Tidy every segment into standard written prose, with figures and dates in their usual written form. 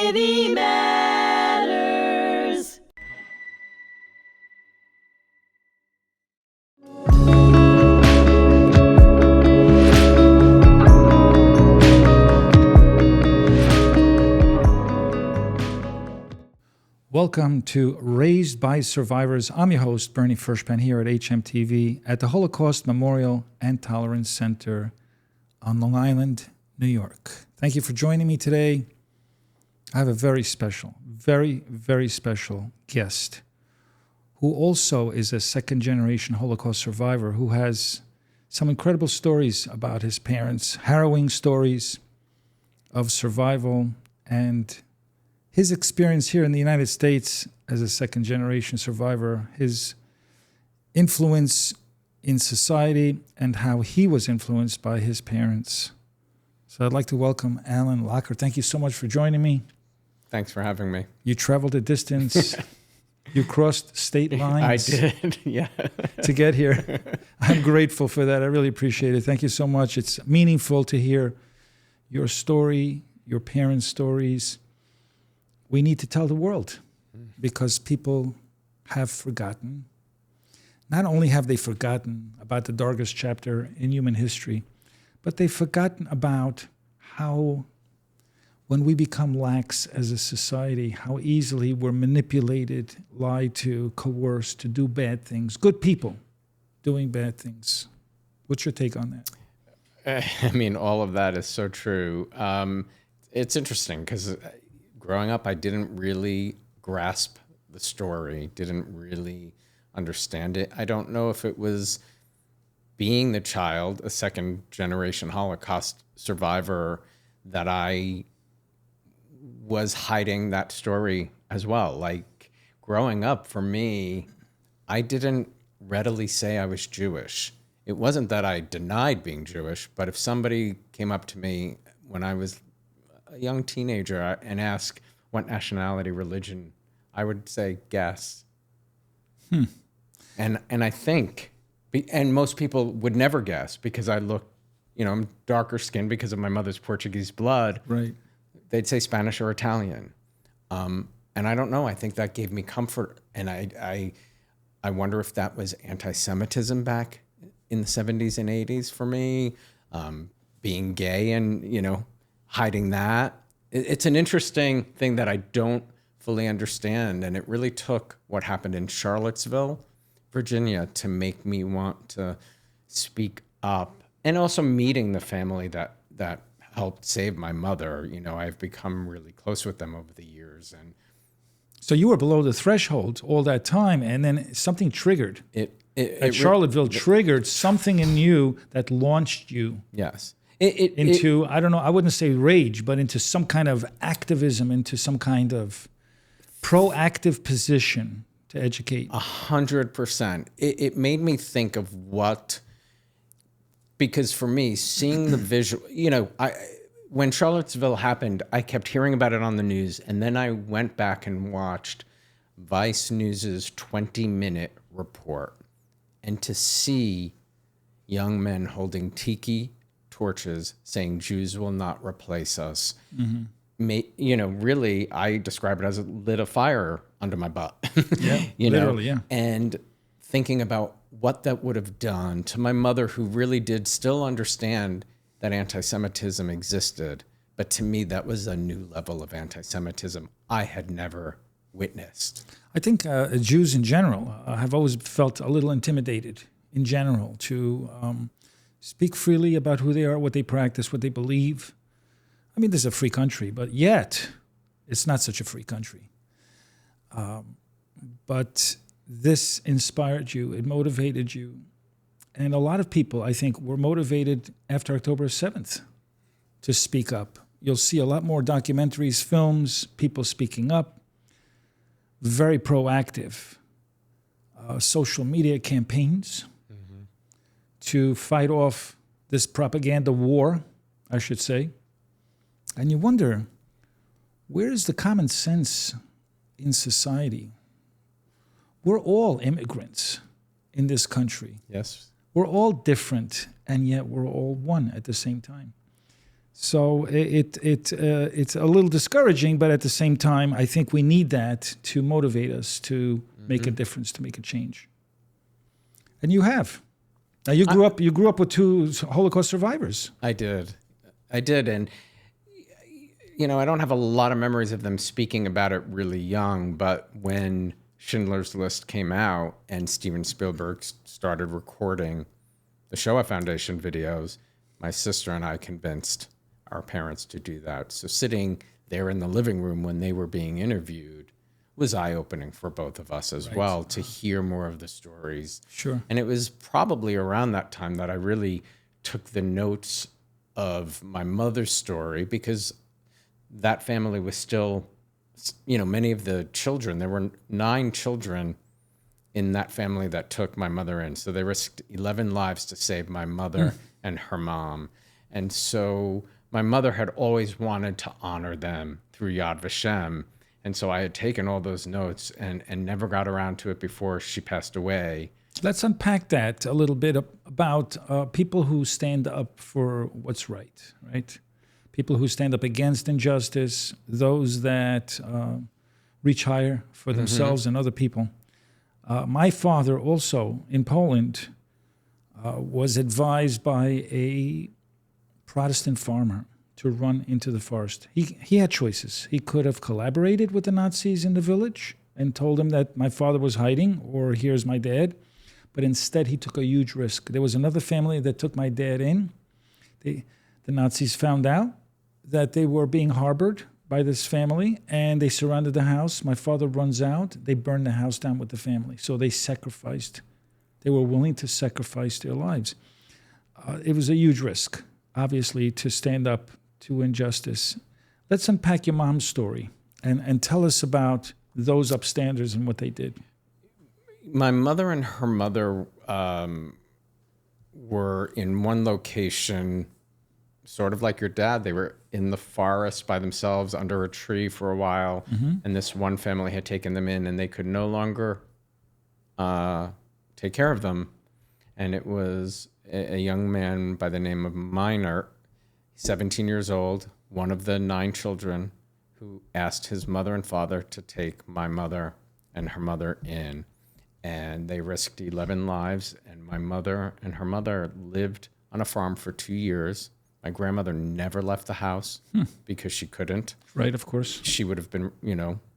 Humanity Matters. Welcome to Raised by Survivors. I'm your host, Bernie Furshpan, here at HMTV at the Holocaust Memorial and Tolerance Center on Long Island, New York. Thank you for joining me today. I have a very special, very special guest who also is a second-generation Holocaust survivor who has some incredible stories about his parents, harrowing stories of survival, and his experience here in the United States as a second-generation survivor, his influence in society, and how he was influenced by his parents. So I'd like to welcome Alan Locher. Thank you so much for joining me. Thanks for having me. You traveled a distance. You crossed state lines. I did, yeah. To get here. I'm grateful for that. I really appreciate it. Thank you so much. It's meaningful to hear your story, your parents' stories. We need to tell the world because people have forgotten. Not only have they forgotten about the darkest chapter in human history, but they've forgotten about how, when we become lax as a society, how easily we're manipulated, lied to, coerced to do bad things. Good people doing bad things. What's your take on that? I mean, all of that is so true. It's interesting because growing up, I didn't really grasp the story, didn't really understand it. I don't know if it was being the child, a second-generation Holocaust survivor, that I was hiding that story as well. Like, growing up, for me, I didn't readily say I was Jewish. It wasn't that I denied being Jewish, but if somebody came up to me when I was a young teenager and asked what nationality, religion, I would say guess. And I think, and most people would never guess because I look, I'm darker skinned because of my mother's Portuguese blood. Right. They'd say Spanish or Italian. And I don't know, I think that gave me comfort. And I wonder if that was anti-Semitism back in the 70s and 80s for me, being gay and, hiding that. It's an interesting thing that I don't fully understand. And it really took what happened in Charlottesville, Virginia, to make me want to speak up. And also meeting the family that helped save my mother. I've become really close with them over the years. And so you were below the threshold all that time, and then something triggered. Charlottesville triggered something in you that launched you. Yes. Into, I don't know, I wouldn't say rage, but into some kind of activism, into some kind of proactive position to educate. 100%. It made me think of because for me, seeing the visual, when Charlottesville happened, I kept hearing about it on the news, and then I went back and watched Vice News's 20-minute report, and to see young men holding tiki torches saying Jews will not replace us. Really, I describe it as it lit a fire under my butt. Yeah, literally, yeah. And thinking about what that would have done to my mother, who really did still understand that anti-Semitism existed. But to me, that was a new level of anti-Semitism I had never witnessed. I think Jews in general have always felt a little intimidated in general to speak freely about who they are, what they practice, what they believe. I mean, this is a free country, but yet it's not such a free country. But this inspired you, it motivated you. And a lot of people, I think, were motivated after October 7th to speak up. You'll see a lot more documentaries, films, people speaking up, very proactive social media campaigns to fight off this propaganda war, I should say. And you wonder, where is the common sense in society? We're all immigrants in this country. Yes. We're all different, and yet we're all one at the same time. So it's a little discouraging, but at the same time, I think we need that to motivate us to make a difference, to make a change. And you have. Now you grew up with two Holocaust survivors. I did, and I don't have a lot of memories of them speaking about it really young, but when Schindler's List came out and Steven Spielberg started recording the Shoah Foundation videos, my sister and I convinced our parents to do that. So sitting there in the living room when they were being interviewed was eye-opening for both of us as well, to hear more of the stories. Sure. And it was probably around that time that I really took the notes of my mother's story, because that family was still, many of the children, there were 9 children in that family that took my mother in. So they risked 11 lives to save my mother and her mom. And so my mother had always wanted to honor them through Yad Vashem. And so I had taken all those notes and never got around to it before she passed away. Let's unpack that a little bit about people who stand up for what's right? People who stand up against injustice, those that reach higher for themselves and other people. My father also in Poland was advised by a Protestant farmer to run into the forest. He had choices. He could have collaborated with the Nazis in the village and told them that my father was hiding, or here's my dad. But instead, he took a huge risk. There was another family that took my dad in. The Nazis found out that they were being harbored by this family, and they surrounded the house. My father runs out. They burned the house down with the family. So they sacrificed. They were willing to sacrifice their lives. It was a huge risk, obviously, to stand up to injustice. Let's unpack your mom's story and tell us about those upstanders and what they did. My mother and her mother were in one location, sort of like your dad. They were in the forest by themselves under a tree for a while, and this one family had taken them in, and they could no longer take care of them. And it was a young man by the name of Minor, 17 years old, one of the 9 children, who asked his mother and father to take my mother and her mother in. And they risked 11 lives, and my mother and her mother lived on a farm for 2 years. My grandmother never left the house because she couldn't. Right, of course. She would have been,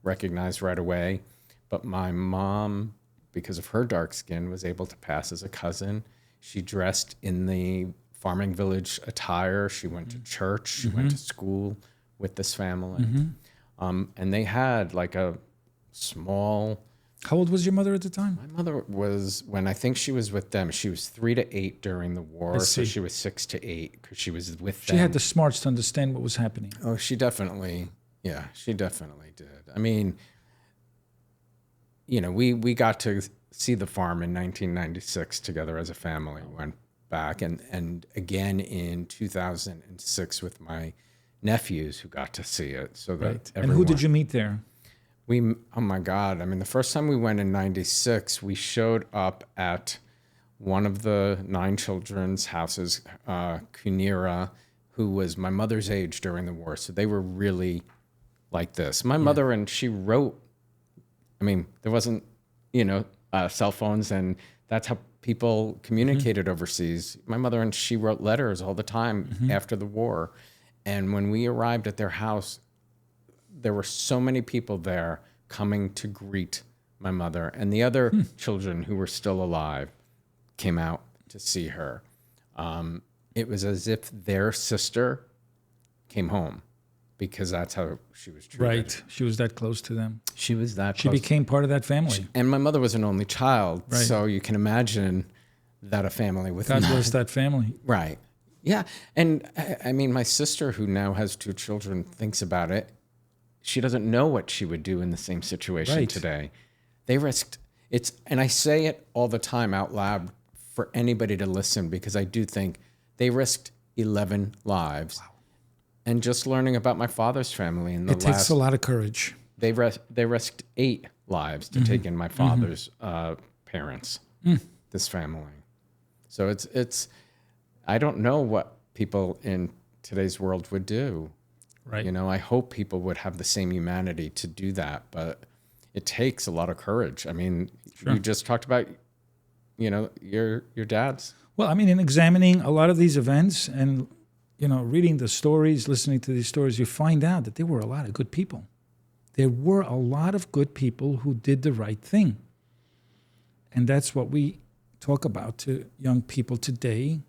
recognized right away. But my mom, because of her dark skin, was able to pass as a cousin. She dressed in the farming village attire. She went to church. She went to school with this family. And they had like a small... How old was your mother at the time? My mother was, when I think she was with them, she was 3 to 8 during the war. So she was 6 to 8 because she was with them. She had the smarts to understand what was happening. Oh, she definitely did. I mean, we got to see the farm in 1996 together as a family. We went back and again in 2006 with my nephews who got to see it. So that And who did you meet there? Oh my God. I mean, the first time we went in 96, we showed up at one of the 9 children's houses, Kunira, who was my mother's age during the war. So they were really like this. My mother, and she wrote, I mean, there wasn't, cell phones, and that's how people communicated overseas. My mother and she wrote letters all the time after the war. And when we arrived at their house, there were so many people there coming to greet my mother, and the other children who were still alive came out to see her. It was as if their sister came home, because that's how she was treated. Right. She was that close to them. She was that She close. became part of that family. And my mother was an only child, Right. so you can imagine that a family with God 9 bless that family. Right. Yeah. And I mean, my sister, who now has 2 children, thinks about it. She doesn't know what she would do in the same situation today. They risked it's, and I say it all the time out loud for anybody to listen, because I do think they risked 11 lives. Wow. And just learning about my father's family in the It takes a lot of courage. They risked 8 lives to take in my father's parents, this family. So it's I don't know what people in today's world would do. Right. You know, I hope people would have the same humanity to do that, but it takes a lot of courage. I mean, you just talked about, your dad's. Well, I mean, in examining a lot of these events and, reading the stories, listening to these stories, you find out that there were a lot of good people. There were a lot of good people who did the right thing. And that's what we talk about to young people today.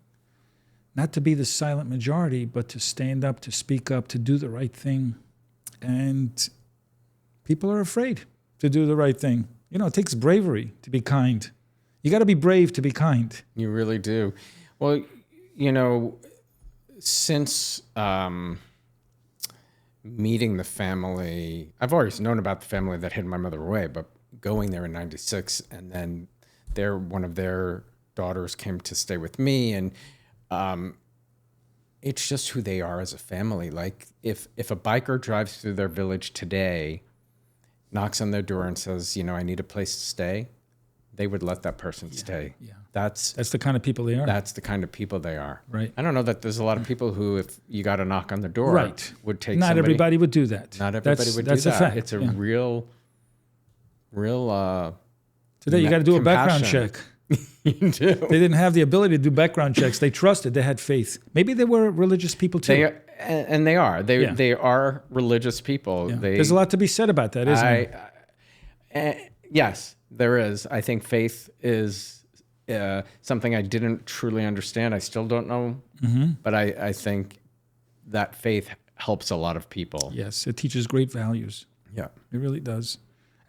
Not to be the silent majority, but to stand up, to speak up, to do the right thing. And people are afraid to do the right thing. It takes bravery to be kind. You got to be brave to be kind. You really do. Well, since meeting the family, I've always known about the family that hid my mother away, but going there in 96, and then one of their daughters came to stay with me, and it's just who they are as a family. Like if a biker drives through their village today, knocks on their door and says, I need a place to stay, they would let that person stay. Yeah. That's the kind of people they are. That's the kind of people they are. Right. I don't know that there's a lot of people who, if you got a knock on the door, right, would take Not somebody. Everybody would do that. Not everybody would do that's that. That's a fact. It's a real Today you got to do a background compassion. check. You do. They didn't have the ability to do background checks. They trusted. They had faith. Maybe they were religious people too. They are, and they are. They are religious people. Yeah. There's a lot to be said about that, isn't there? Yes, there is. I think faith is something I didn't truly understand. I still don't know, but I think that faith helps a lot of people. Yes, it teaches great values. Yeah, it really does.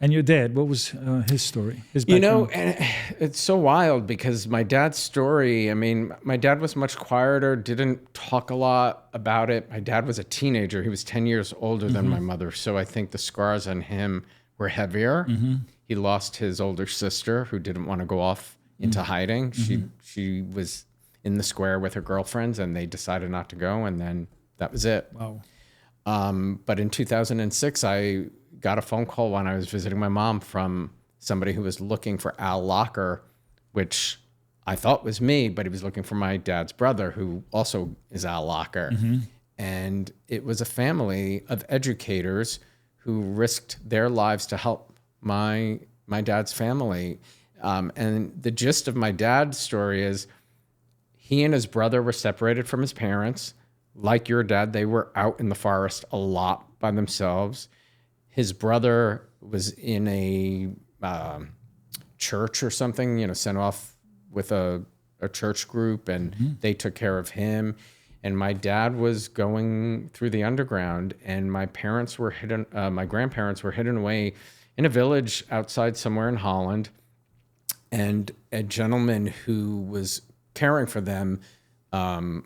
And your dad, what was his story? His background? And it's so wild because my dad's story, I mean, my dad was much quieter, didn't talk a lot about it. My dad was a teenager. He was 10 years older than my mother. So I think the scars on him were heavier. He lost his older sister who didn't want to go off into hiding. She was in the square with her girlfriends and they decided not to go. And then that was it. Wow. But in 2006, I got a phone call when I was visiting my mom from somebody who was looking for Al Locher, which I thought was me, but he was looking for my dad's brother, who also is Al Locher. And it was a family of educators who risked their lives to help my dad's family. And the gist of my dad's story is he and his brother were separated from his parents. Like your dad, they were out in the forest a lot by themselves. His brother was in a church or something, sent off with a church group, and they took care of him. And my dad was going through the underground, and my parents were hidden. My grandparents were hidden away in a village outside somewhere in Holland. And a gentleman who was caring for them and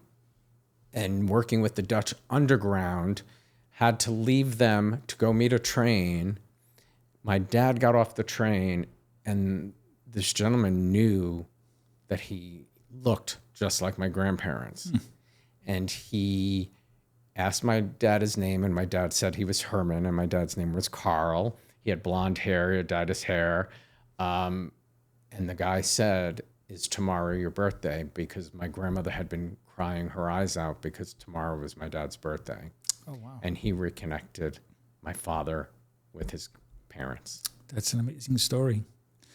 working with the Dutch underground had to leave them to go meet a train. My dad got off the train, and this gentleman knew that he looked just like my grandparents. And he asked my dad his name, and my dad said he was Herman, and my dad's name was Carl. He had blonde hair, he had dyed his hair. And the guy said, "Is tomorrow your birthday?" Because my grandmother had been crying her eyes out because tomorrow was my dad's birthday. Oh, wow. And he reconnected my father with his parents. That's an amazing story.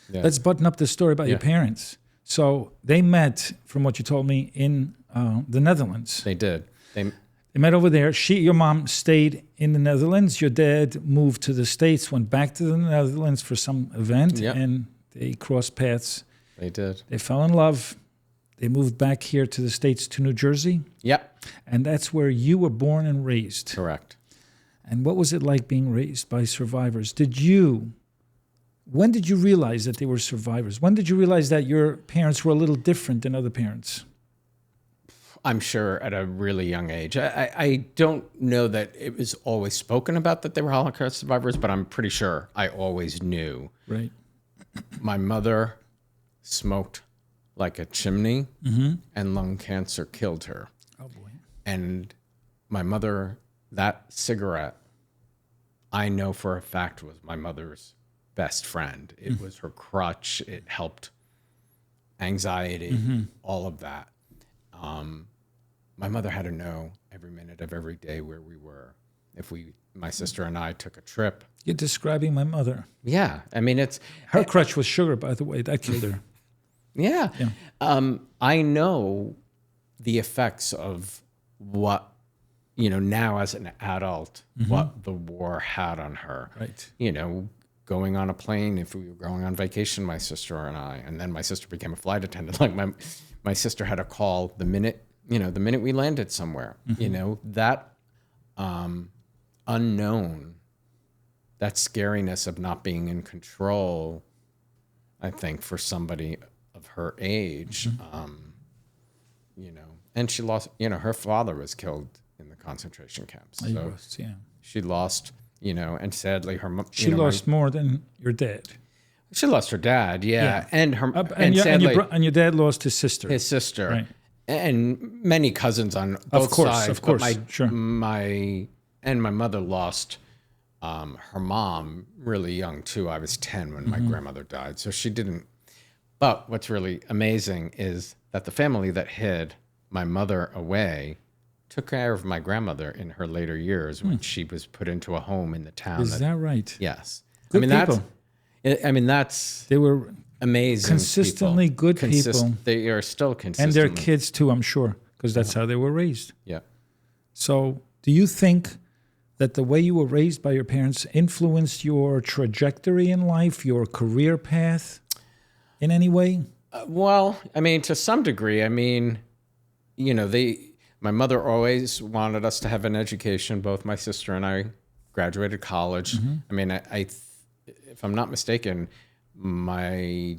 Yeah. Let's button up the story about your parents. So they met, from what you told me, in the Netherlands. They did. They met over there. Your mom stayed in the Netherlands. Your dad moved to the States, went back to the Netherlands for some event, and they crossed paths. They did. They fell in love. They moved back here to the States, to New Jersey. Yep. And that's where you were born and raised. Correct. And what was it like being raised by survivors? When did you realize that they were survivors? When did you realize that your parents were a little different than other parents? I'm sure at a really young age. I don't know that it was always spoken about that they were Holocaust survivors, but I'm pretty sure I always knew. Right. My mother smoked like a chimney, and lung cancer killed her. Oh, boy. And my mother, that cigarette, I know for a fact was my mother's best friend. It was her crutch. It helped anxiety, all of that. my mother had to know every minute of every day where we were. If my sister and I took a trip. You're describing my mother. Yeah. I mean, Her crutch was sugar, by the way. That killed her. Yeah. I know the effects of what, now as an adult, what the war had on her. Right. Going on a plane, if we were going on vacation, my sister and I, and then my sister became a flight attendant. Like my sister had a call the minute we landed somewhere, that unknown, that scariness of not being in control, I think for somebody of her age, and she lost, her father was killed in the concentration camps. So she lost, and sadly her mom. She lost more than your dad. She lost her dad, yeah. And her, sadly, your dad lost his sister. His sister. Right. And many cousins on both sides. Of course, sure. My mother lost her mom really young too. I was 10 when my grandmother died, so she didn't. But what's really amazing is that the family that hid my mother away took care of my grandmother in her later years when she was put into a home in the town. Is that right? Yes. Good people. They were amazing. Consistently people. Good people. They are still consistent. And their kids too, I'm sure, because that's how they were raised. Yeah. So do you think that the way you were raised by your parents influenced your trajectory in life, your career path in any way? Well, to some degree. My mother always wanted us to have an education. Both my sister and I graduated college. If I'm not mistaken, my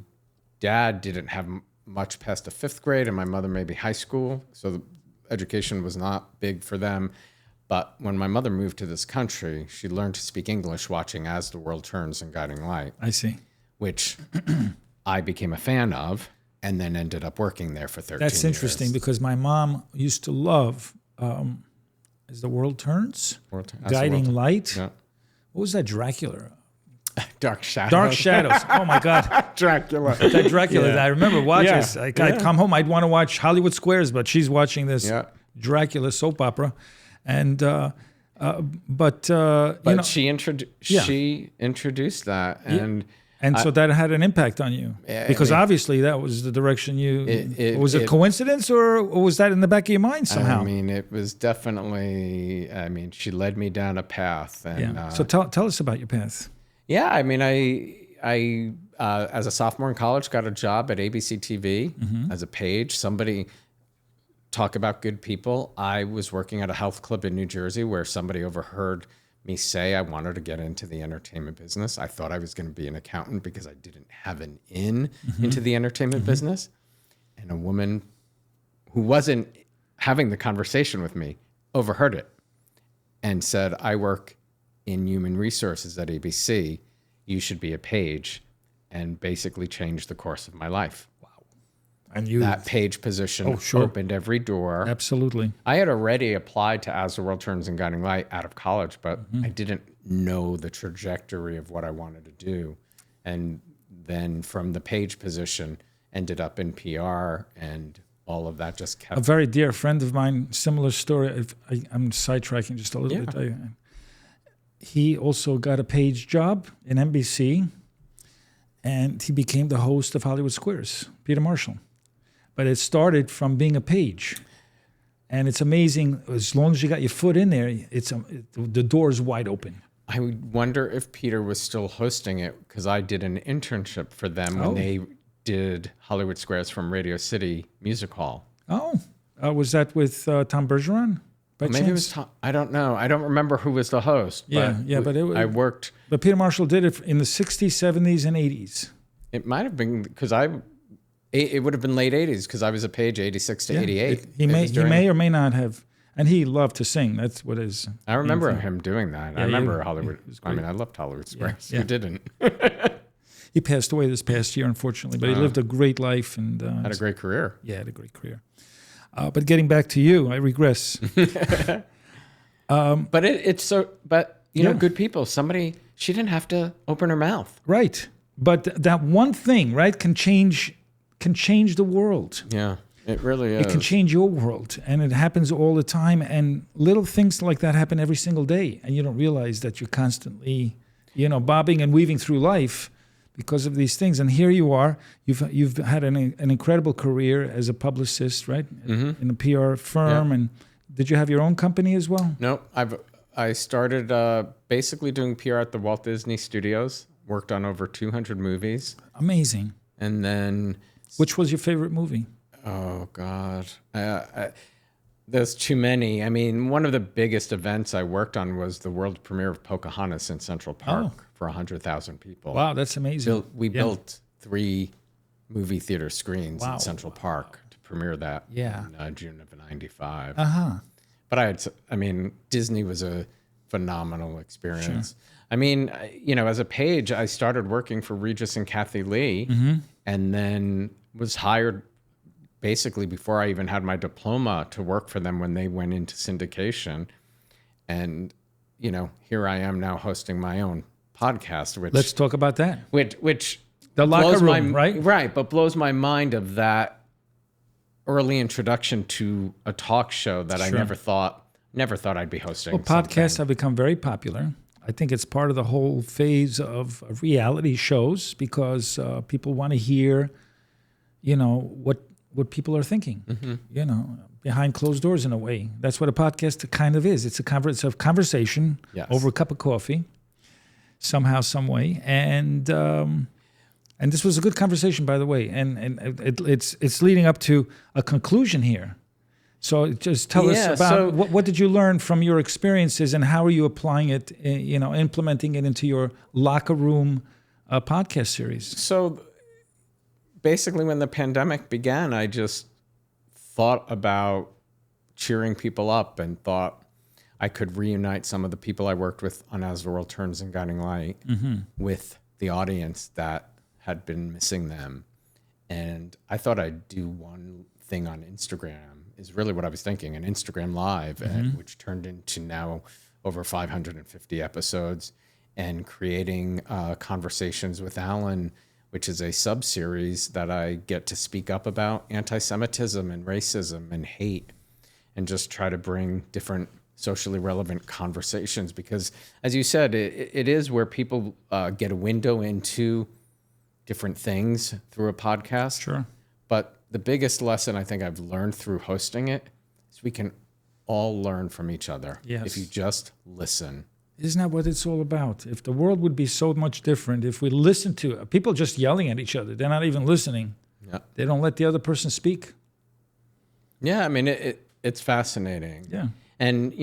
dad didn't have much past the 5th grade, and my mother maybe high school. So the education was not big for them. But when my mother moved to this country, she learned to speak English watching As the World Turns and Guiding Light. I see. Which I became a fan of, and then ended up working there for 13 years. That's interesting because my mom used to love As the World Turns, Guiding Light. Yeah. What was that, Dracula? Dark Shadows. Dark Shadows. Oh, my God. Dracula. That Dracula. Yeah. I remember watching this. I'd come home, I'd want to watch Hollywood Squares, but she's watching this Dracula soap opera. And but she introduced that, and so that had an impact on you because obviously that was the direction you. Was it coincidence or was that in the back of your mind somehow? It was definitely. She led me down a path. And, So tell us about your path. Yeah, I as a sophomore in college got a job at ABC TV as a page. Somebody. Talk about good people. I was working at a health club in New Jersey where somebody overheard me say I wanted to get into the entertainment business. I thought I was going to be an accountant because I didn't have an in into the entertainment business. And a woman who wasn't having the conversation with me overheard it and said, I work in human resources at ABC. You should be a page, and basically changed the course of my life. And that page position opened every door. Absolutely. I had already applied to As the World Turns and Guiding Light out of college, but I didn't know the trajectory of what I wanted to do. And then from the page position, ended up in PR, and all of that just kept... A very dear friend of mine, similar story. I'm sidetracking just a little bit. He also got a page job in NBC, and he became the host of Hollywood Squares, Peter Marshall. But it started from being a page. And it's amazing, as long as you got your foot in there, the door's wide open. I wonder if Peter was still hosting it, because I did an internship for them when they did Hollywood Squares from Radio City Music Hall. Oh, was that with Tom Bergeron? Maybe it was Tom. I don't know. I don't remember who was the host. But I worked. But Peter Marshall did it in the 60s, 70s, and 80s. It might have been because it would have been late 80s because I was a page 86 to 88. He may or may not have, and he loved to sing. That's what his. I remember him doing that. Yeah, I remember Hollywood. I loved Hollywood Squares. Yeah. Who didn't? He passed away this past year, unfortunately, but he lived a great life and had a great career. Yeah, had a great career. But getting back to you, I regress. But it's so. But you know, good people. She didn't have to open her mouth. Right. But that one thing, right, can change the world. Yeah. It really is. It can change your world, and it happens all the time. And little things like that happen every single day, and you don't realize that you're constantly, bobbing and weaving through life because of these things. And here you are. You've had an incredible career as a publicist, right? Mm-hmm. In a PR firm. Yeah. And did you have your own company as well? No, I started basically doing PR at the Walt Disney Studios. Worked on over 200 movies. Amazing. And then, Which was your favorite movie? oh God, there's too many. I mean, one of the biggest events I worked on was the world premiere of Pocahontas in Central Park for 100,000 people. Wow, that's amazing. We built 3 movie theater screens Wow. in Central Park to premiere that Yeah. in June of '95. Uh-huh. But Disney was a phenomenal experience. I mean, as a page, I started working for Regis and Kathy Lee, and then was hired basically before I even had my diploma to work for them when they went into syndication. And, here I am now hosting my own podcast, which Let's talk about that. which The Locher blows Room, my, right? Right, but blows my mind of that early introduction to a talk show that I Sure. never thought I'd be hosting. Well, podcasts have become very popular. I think it's part of the whole phase of reality shows because people want to hear, what people are thinking, behind closed doors in a way. That's what a podcast kind of is. It's a conversation Yes. over a cup of coffee, somehow, some way. And this was a good conversation, by the way. And it's leading up to a conclusion here. So just tell us about what did you learn from your experiences and how are you applying it, implementing it into your Locher Room podcast series? So basically when the pandemic began, I just thought about cheering people up and thought I could reunite some of the people I worked with on As the World Turns and Guiding Light with the audience that had been missing them. And I thought I'd do one thing on Instagram is really what I was thinking, an Instagram Live, which turned into now over 550 episodes, and creating Conversations with Alan, which is a sub-series that I get to speak up about anti-Semitism and racism and hate, and just try to bring different socially relevant conversations. Because, as you said, it is where people get a window into different things through a podcast. Sure. But the biggest lesson I think I've learned through hosting it is we can all learn from each other if you just listen. Isn't that what it's all about? If the world would be so much different, if we listen to people just yelling at each other, they're not even listening. Yeah. They don't let the other person speak. Yeah, I mean, it's fascinating. Yeah. And,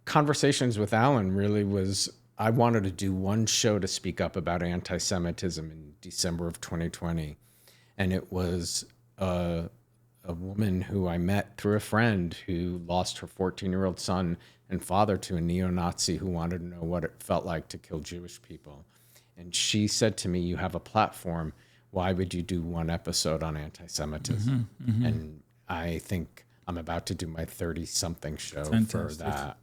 Conversations with Alan really was, I wanted to do one show to speak up about anti-Semitism in December of 2020. And it was a woman who I met through a friend who lost her 14-year-old son and father to a neo-Nazi who wanted to know what it felt like to kill Jewish people. And she said to me, you have a platform. Why would you do one episode on anti-Semitism? And I think I'm about to do my 30-something show for that.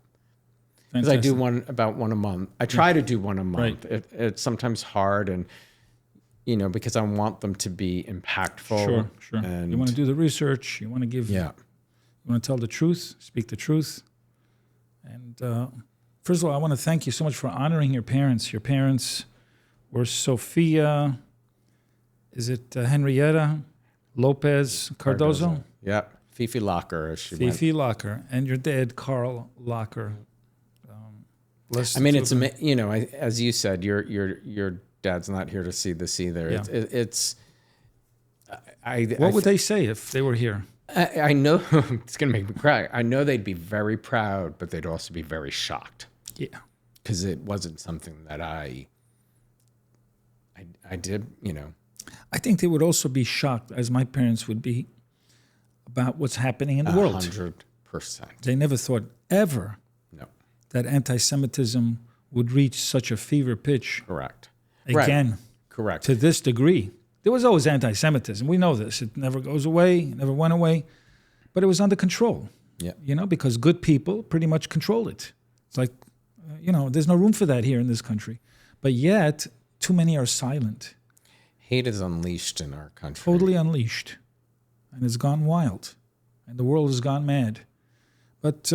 Because I do one a month. I try to do one a month. Right. It's sometimes hard, and because I want them to be impactful. Sure. And You want to do the research. You want to give. Yeah. You want to tell the truth. Speak the truth. And first of all, I want to thank you so much for honoring your parents. Your parents were Sophia. Is it Henrietta Lopez Cardozo? Yeah. Fifi Locher, as she went. Fifi Locher, and your dad, Carl Locher. I mean, it's as you said, your dad's not here to see this either. Yeah. What would they say if they were here? I know it's gonna make me cry. I know they'd be very proud, but they'd also be very shocked. Yeah, because it wasn't something that I did. I think they would also be shocked, as my parents would be, about what's happening in the world. 100%. They never thought ever No. that anti-Semitism would reach such a fever pitch Correct. again. Right. Correct. To this degree. There was always anti-Semitism. We know this. It never goes away. It never went away. But it was under control. Yeah. Because good people pretty much control it. It's like, there's no room for that here in this country. But yet, too many are silent. Hate is unleashed in our country. Totally unleashed. and it's gone wild, and the world has gone mad. But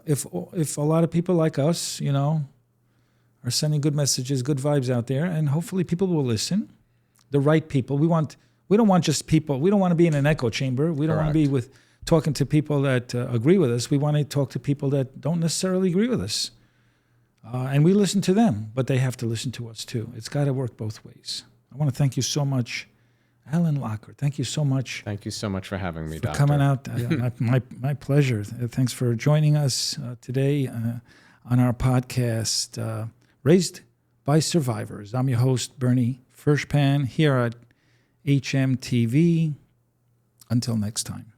if a lot of people like us, are sending good messages, good vibes out there, and hopefully people will listen, the right people. We don't want just people. We don't want to be in an echo chamber. We don't want to be talking to people that agree with us. We want to talk to people that don't necessarily agree with us. And we listen to them, but they have to listen to us too. It's got to work both ways. I want to thank you so much, Alan Locher. Thank you so much. Thank you so much for having me, Doctor. Coming out. My pleasure. Thanks for joining us today on our podcast, Raised by Survivors. I'm your host, Bernie Furshpan, here at HMTV. Until next time.